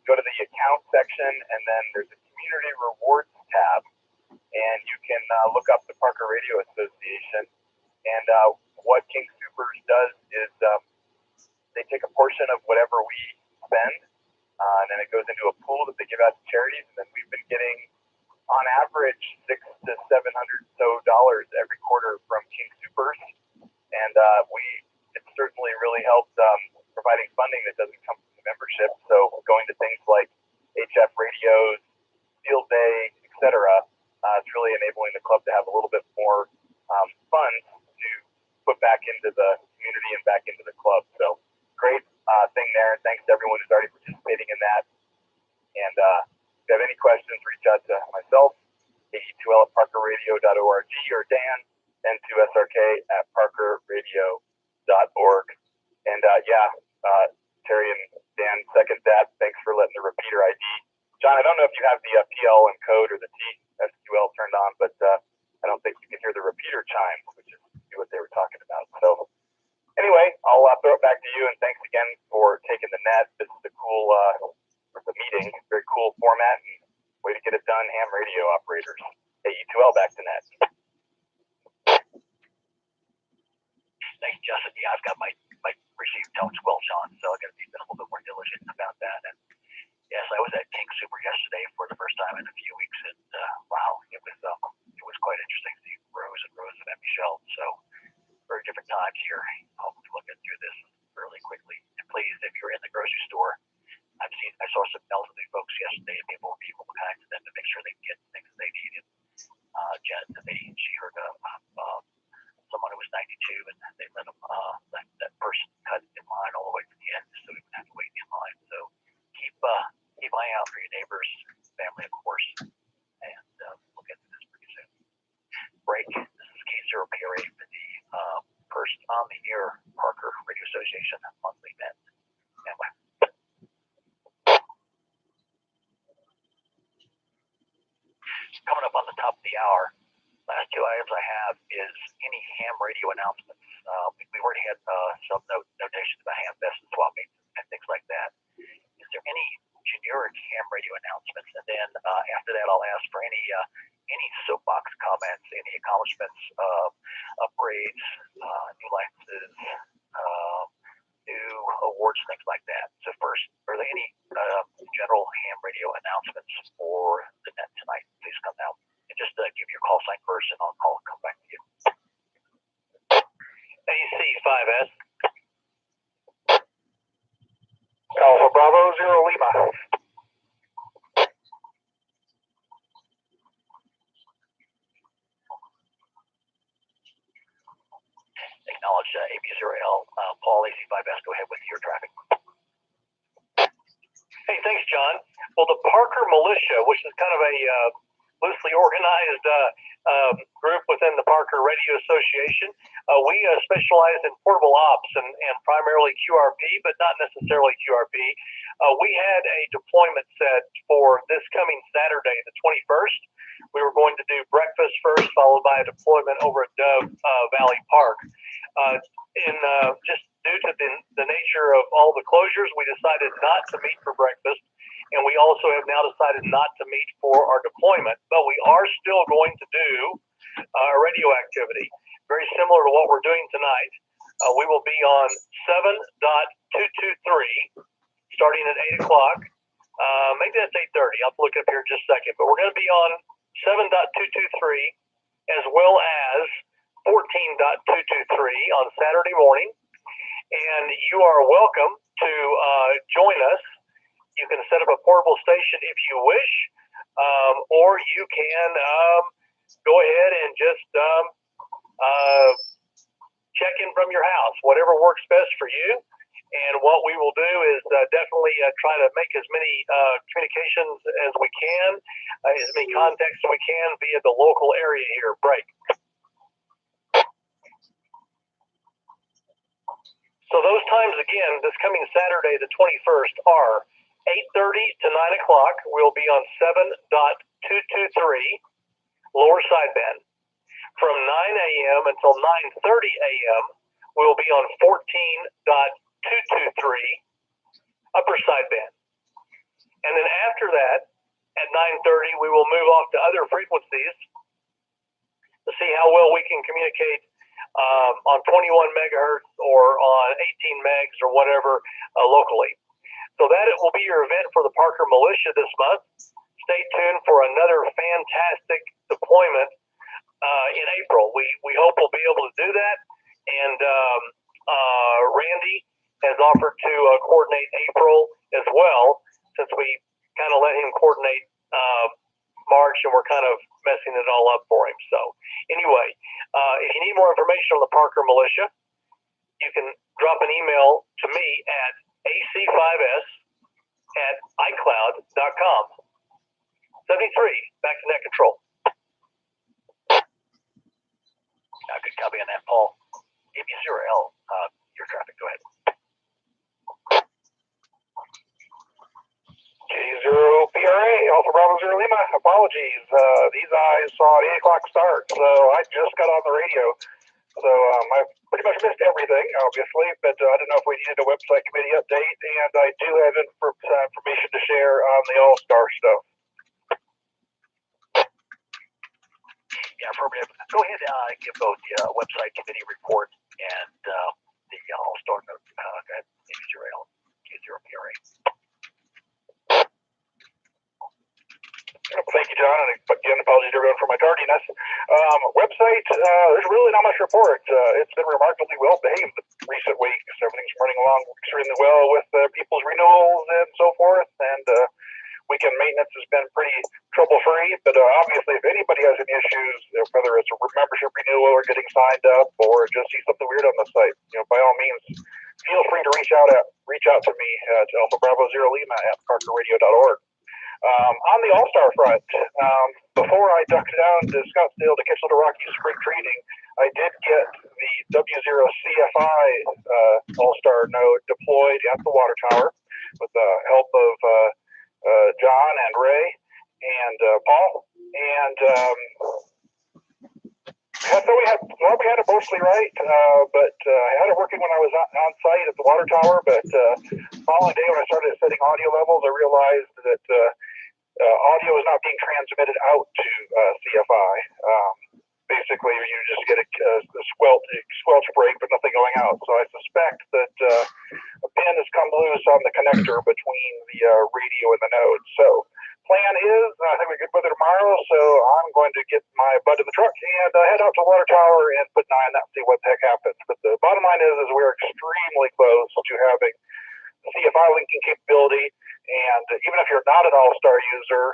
go to the account section, and then there's a community rewards tab, and you can look up the Parker Radio Association. And what King Supers does is they take a portion of whatever we spend, and then it goes into a pool that they give out to charities, and then we've been getting, on average, $600 to $700 every quarter from King Supers, and it's certainly really helped providing funding that doesn't come from the membership. So going to things like HF radios, field day, etc., it's really enabling the club to have a little bit more funds to put back into the community and back into the club. So great thing there. And thanks to everyone who's already participating in that. And if you have any questions, reach out to myself, ae2l@parkerradio.org, or Dan, n2srk@parkerradio.org. And Terry and Dan second that. Thanks for letting the repeater ID. John, I don't know if you have the PL and code or the TSQL turned on, but I don't think you can hear the repeater chimes, which is what they were talking about. So anyway, I'll throw it back to you, and thanks again for taking the net. This is a cool the meeting, very cool format, and way to get it done, ham radio operators. AE2L back to net. Thanks, Justin. Yeah, I've got my received tone squelch on, so I got to be a little bit more diligent about that. And yes, I was at King Super yesterday for the first time in a few weeks, and wow, it was quite interesting to see rows and rows of empty shelves. So very different times here. Hopefully we'll get through this fairly quickly. And please, if you're in the grocery store, I saw some elderly folks yesterday, and people were kind to them to make sure they get things they needed. Jen, she heard someone who was 92, and they let them that person cut in line all the way to the end, so we wouldn't have to wait in line. So keep an eye out for your neighbors, family, of course, and we'll get to this pretty soon. Break. This is K0PRA for the first on the air Parker Radio Association monthly event. Anyway. Coming up on the top of the hour, last two items I have is any ham radio announcements. We already had some notations about ham fest and swap meets and things like that. Is there any generic ham radio announcements? And then after that, I'll ask for any soapbox comments, any accomplishments, upgrades, new licenses, new awards, things like that. So first, are there any general ham radio announcements for the net tonight? Please come out and just give your call sign first, and I'll come back to you. AC5S. Alpha Bravo 0 Lima. Acknowledge AB0L. Paul, AC5S, go ahead with your traffic. Hey, thanks, John. Well, the Parker Militia, which is kind of a loosely organized group within the Parker Radio Association, we specialize in portable ops and primarily QRP, but not necessarily QRP. We had a deployment set for this coming Saturday, the 21st. We were going to do breakfast first, followed by a deployment over at Dove Valley Park. Just due to the nature of all the closures, we decided not to meet for breakfast, and we also have now decided not to meet for our deployment. But we are still going to do radio activity. very similar to what we're doing tonight. We will be on 7.223 starting at 8 o'clock. Maybe that's 8:30. I'll have to look up here in just a second. But we're going to be on 7.223 as well as 14.223 on Saturday morning. And you are welcome to join us. You can set up a portable station if you wish, or you can go ahead and just check in from your house, whatever works best for you. And what we will do is definitely try to make as many communications as we can, as many contacts as we can via the local area here. Break. So those times, again, this coming Saturday, the 21st, are 8:30 to 9 o'clock. We'll be on 7.223 lower sideband. From 9 a.m. until 9:30 a.m., we'll be on 14.223 upper sideband. And then after that, at 9:30, we will move off to other frequencies to see how well we can communicate on 21 megahertz or on 18 megs or whatever locally. So that it will be your event for the Parker Militia this month. Stay tuned for another fantastic deployment in April. We hope we'll be able to do that. And Randy has offered to coordinate April as well, since we kind of let him coordinate March, and we're kind of messing it all up for him. So anyway, if you need more information on the Parker Militia, you can drop an email to me at ac5s@icloud.com. 73, back to net control. Good copy on that, Paul. AB0L, your traffic, go ahead. K0PRA, Alpha Bravo Zero Lima. Apologies. These eyes saw an 8 o'clock start, so I just got on the radio. So I pretty much missed everything, obviously, but I don't know if we needed a website committee update, and I do have information to share on the All-Star stuff. Yeah, appropriate. Go ahead and give both the website committee report and the All-Star note. Go ahead, AB0L, K0PRA. Thank you, John, and again, apologies to everyone for my tardiness. Website, there's really not much report. It's been remarkably well behaved recent weeks. Everything's running along extremely well with people's renewals and so forth, and weekend maintenance has been pretty trouble-free. But obviously, if anybody has any issues, whether it's a membership renewal or getting signed up, or just see something weird on the site, by all means, feel free to reach out to me at Alpha Bravo Zero Lima at parkerradio.org. On the All-Star front, before I ducked down to Scottsdale to catch Little Rocky's spring training, I did get the W0CFI All-Star node deployed at the water tower with the help of John and Ray and Paul. And so we had it mostly right, but I had it working when I was on site at the water tower. But following day, when I started setting audio levels, I realized that audio is not being transmitted out to CFI. Basically, you just get a squelch break, but nothing going out. So I suspect that a pin has come loose on the connector between the radio and the node. So plan is, I think we're good weather tomorrow, so I'm going to get my butt in the truck and head out to the water tower and put an eye on that and see what the heck happens. But the bottom line is we're extremely close to having CFI linking capability, and even if you're not an All-Star user,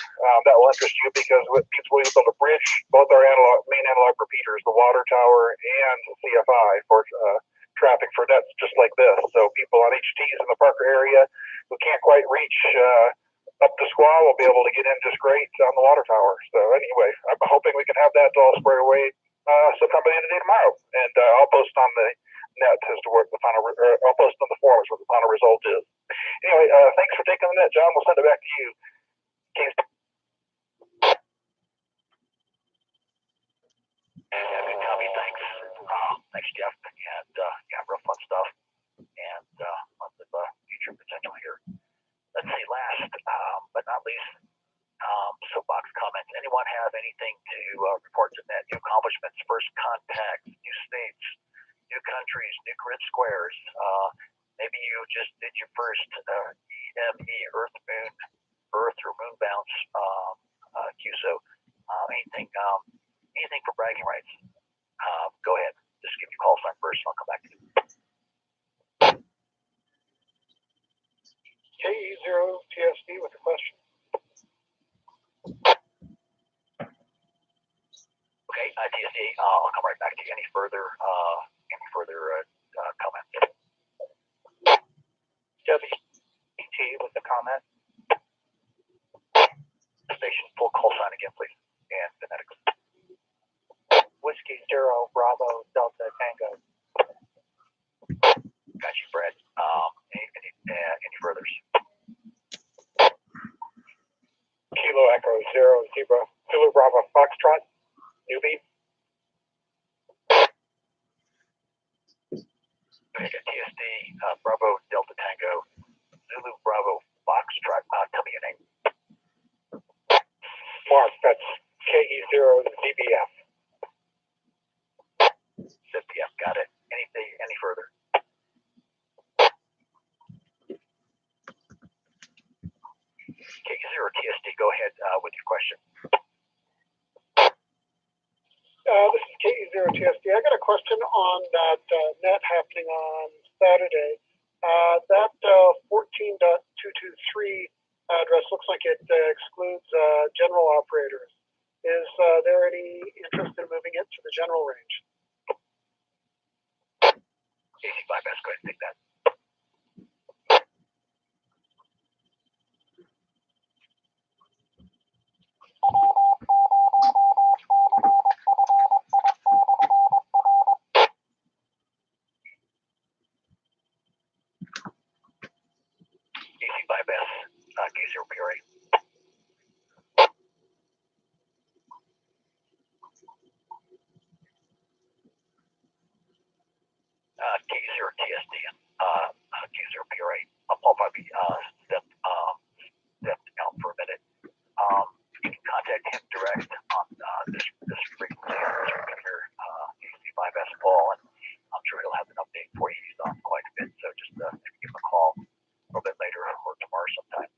that will interest you, because it means we'll be able to bridge both our main analog repeaters, the water tower and CFI, for traffic for nets just like this. So people on HTs in the Parker area who can't quite reach up to Squaw will be able to get in just great on the water tower. So anyway, I'm hoping we can have that all squared away sometime by the end of the day tomorrow, and I'll post on the net as to what the final, I'll post on the forums what the final result is. Anyway, thanks for taking the net, John. We'll send it back to you. Good copy, thanks. Thanks, Jeff. And real fun stuff. And lots of future potential here. Let's see, last but not least, soapbox comments. Anyone have anything to to report to net. New accomplishments, first contacts, new states, new countries, new grid squares. Maybe you just did your first EME, Earth or Moon bounce QSO. Anything for bragging rights. Go ahead. Just give me a call sign first, and I'll come back to you. KE0TSD with a question. Okay, TSD, I'll come right back to you. Any further comments? WT with a comment. Station, full call sign again, please. And phonetics. Whiskey Zero Bravo Delta Tango. Got you, Brad. Any furthers? Kilo Echo Zero Zebra Zulu Bravo Foxtrot newbie. TSD, Bravo Delta Tango, Zulu Bravo Foxtrot. Tell me your name. Mark, that's KE0ZBF. ZBF, got it. Any further? KE0 TSD, go ahead with your question. This is KE0TSD. I got a question on that net happening on Saturday. That 14.223 address looks like it excludes general operators. Is there any interest in moving it to the general range? AC bypass, go ahead and take that. AC bypass, K0 PRA. K0 TSD, K0 PRA. I'll probably step out for a minute. You can contact him direct on this frequency here, AC bypass Paul, and I'm sure he'll have an update for you. He's on quite a bit, so just maybe give him a call a little bit later or tomorrow sometime.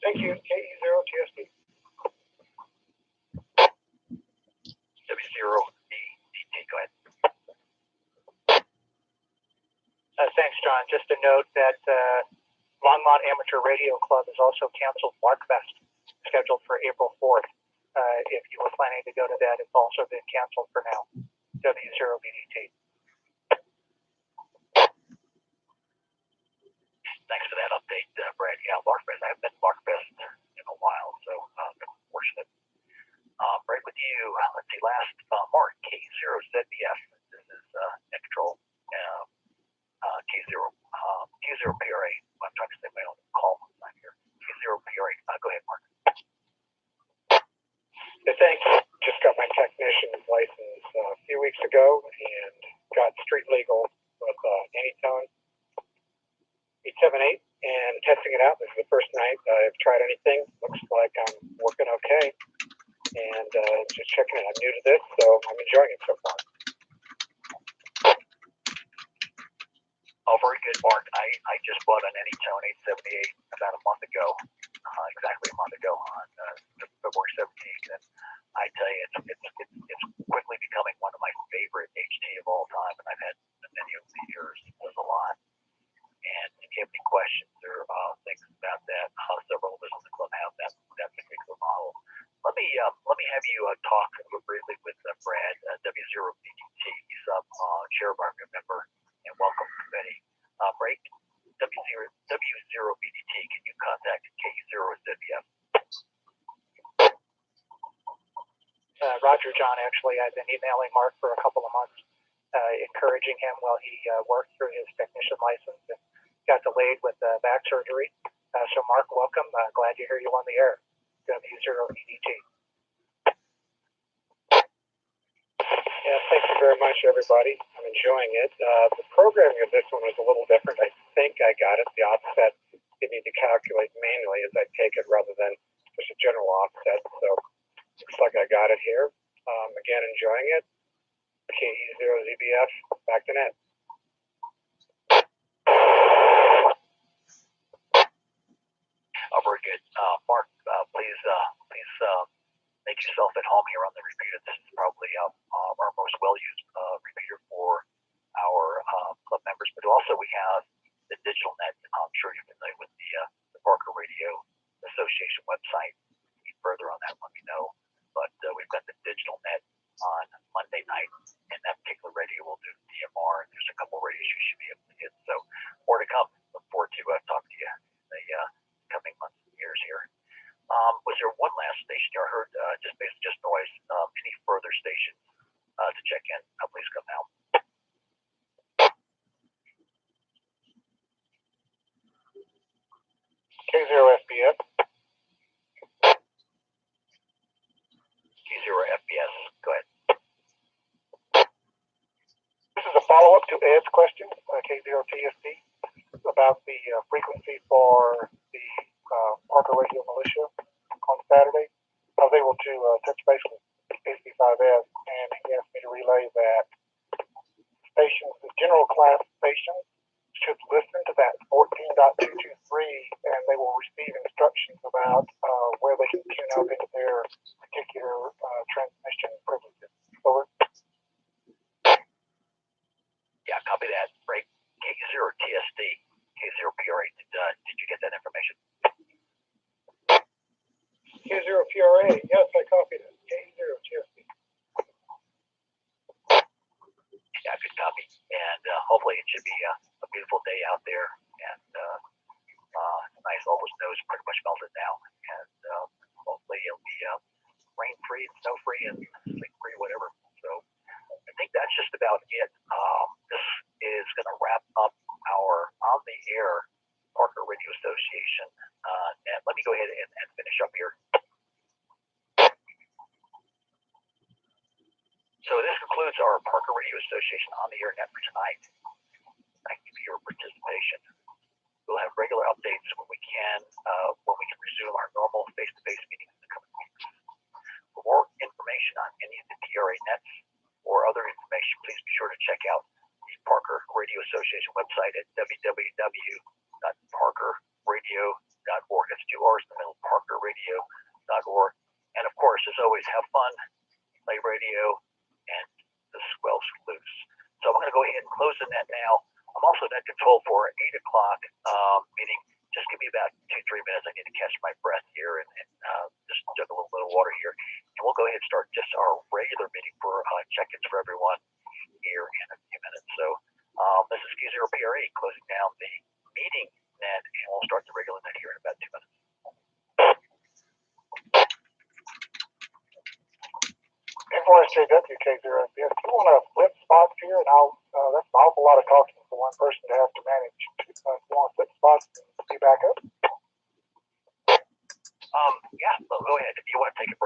Thank you. KE0TSD. W0DT, go ahead. Thanks, John. Just a note that Longmont Amateur Radio Club has also canceled Markfest, scheduled for April 4th. If you were planning to go to that, it's also been canceled for now. W0BDT. Thanks for that update, Brad. Yeah, Markfest. I haven't been to Markfest in a while, so I'm fortunate. Right with you. Let's see, last Mark, K0ZBF. This is net control. K0 PRA. I'm trying to say my own call sign here. K0 PRA. Go ahead, Mark. Thanks. Just got my technician's license a few weeks ago and got street legal with Anytone 878 and testing it out. This is the first night I've tried anything. Looks like I'm working okay. And just checking it. I'm new to this, so I'm enjoying it so far. Oh, very good, Mark. I just bought an Anytone 878 about a month ago, exactly a month ago on February 17th, and I tell you, it's quickly becoming one of my favorite HT of all time, and I've had many over the years. There's a lot. And if you have any questions or things about that, several of us in the club have that particular model. Let me have you talk briefly with Brad, W0BDT. He's chair of our member and welcome committee. Brad, W0BDT, can you contact K0ZBF? Roger, John, actually, I've been emailing Mark for a couple of months, encouraging him while he worked through his technician license and got delayed with back surgery. So, Mark, welcome. Glad to hear you on the air. W0BDT. Yeah, thank you very much, everybody. I'm enjoying it. The programming of this one was a little different. I think I got it. The offset you need to calculate manually as I take it rather than just a general offset. So looks like I got it here. Again, enjoying it. KE0ZBF, back to net. Very good. Mark, please make yourself at home here on the repeater. This is probably our most well-used repeater for our club members, but also we have the digital net. I'm sure you're familiar with the Parker Radio Association website. Need further on that, let me know. But we've got the digital net on Monday night, and that particular radio will do DMR. There's a couple radios you should be able to hit. So more to come. Look forward to talking to you in the coming months and years here. Was there one last station you heard, just noise? Any further stations to check in? Please come now. K0FBS. K0FBS. Go ahead. This is a follow-up to Ed's question, K0TSD, about the frequency for the Parker Radio Militia on Saturday. I was able to touch base with AC5S, and he asked me to relay that stations, the general class stations, should listen to that 14.223, and they will receive instructions about where they can tune up into their particular transmission privileges. So yeah, copy that. Break K0TSD, K0PRA. Did you get that information? K0PRA, yes, I copied it. K0TSD. Yeah, good copy. And hopefully it should be a beautiful day out there. And nice, all the snow's pretty much melted now. And hopefully it'll be rain-free, snow-free, and sleet-free, whatever. So I think that's just about it. This is going to wrap up our on-the-air Parker Radio Association. And let me go ahead and finish up here. So this concludes our Parker Radio Association on-the-air net for tonight. Thank you for your participation. We'll have regular updates when we can resume our normal face-to-face meetings in the coming weeks. For more information on any of the PRA nets or other information, please be sure to check out the Parker Radio Association website at www.parkerradio.org. That's 2 R's in the middle, parkerradio.org. And of course, as always, have fun, play radio, and the squelch loose. So I'm going to go ahead and close the net now. I'm also net control for 8 o'clock meeting. Just give me about 2-3 minutes. I need to catch my breath here and just jug a little bit of water here. And we'll go ahead and start just our regular meeting for check-ins for everyone here in a few minutes. So this is K0PRA closing down the meeting net, and we'll start the regular net here in about 2 minutes. F4SJW K0FBS, do you want to flip spots here? And that's an awful lot of talking for one person to have to manage. If you want to flip spots and be back up? Yeah, go ahead. If you want to take a break.